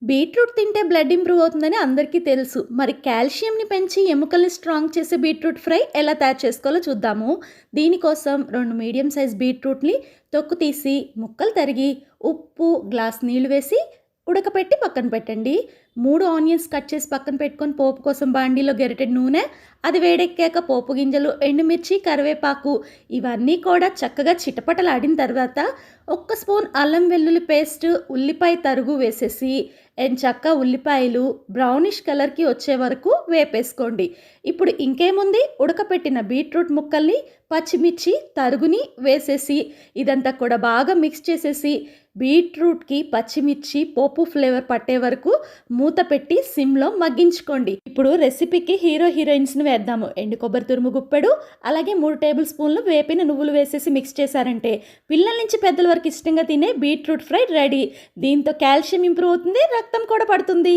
Beetroot తింటే blood improve అవుతుందని అందరికీ తెలుసు. మరి కాల్షియంని పెంచి ఎముకల్ని స్ట్రాంగ్ చేసే బీట్రూట్ ఫ్రై ఎలా తయారు చేసుకోవాలో చూద్దాము. దీనికోసం 2 మీడియం సైజ్ బీట్రూట్‌ని తొక్కు తీసి ముక్కలు తరిగి ఉప్పు, గ్లాస్ నీళ్లు వేసి ఉడకపెట్టి పక్కన పెట్టండి. 3 ఆనియన్స్ కట్ చేసి పక్కన పెట్టుకొని పోపు కోసం బాండీలో గరిటెడు నూనె, అది వేడెక్కాక పోపు గింజలు, ఎండుమిర్చి, కరివేపాకు ఇవన్నీ కూడా చక్కగా చిటపటలాడిన తర్వాత ఒక్క స్పూన్ అల్లం వెల్లుల్లి పేస్ట్, ఉల్లిపాయ తరుగు వేసేసి ఎంచక్కా ఉల్లిపాయలు బ్రౌనిష్ కలర్‌కి వచ్చే వరకు వేపేసుకోండి. ఇప్పుడు ఇంకేముంది, ఉడకపెట్టిన బీట్రూట్ ముక్కల్ని, పచ్చిమిర్చి తరుగుని వేసేసి ఇదంతా కూడా బాగా మిక్స్ చేసేసి బీట్రూట్‌కి పచ్చిమిర్చి పోపు ఫ్లేవర్ పట్టే వరకు మూత పెట్టి సిమ్‌లో మగ్గించుకోండి. ఇప్పుడు రెసిపీకి హీరోయిన్స్‌ని వేద్దాము. ఎండు కొబ్బరి తురుము గుప్పెడు, అలాగే 3 టేబుల్ స్పూన్లు వేపిన నువ్వులు వేసేసి మిక్స్ చేశారంటే పిల్లల నుంచి పెద్దల వరకు ఇష్టంగా తినే బీట్రూట్ ఫ్రై రెడీ. దీంతో కాల్షియం ఇంప్రూవ్ అవుతుంది, రక్తం కూడా పడుతుంది.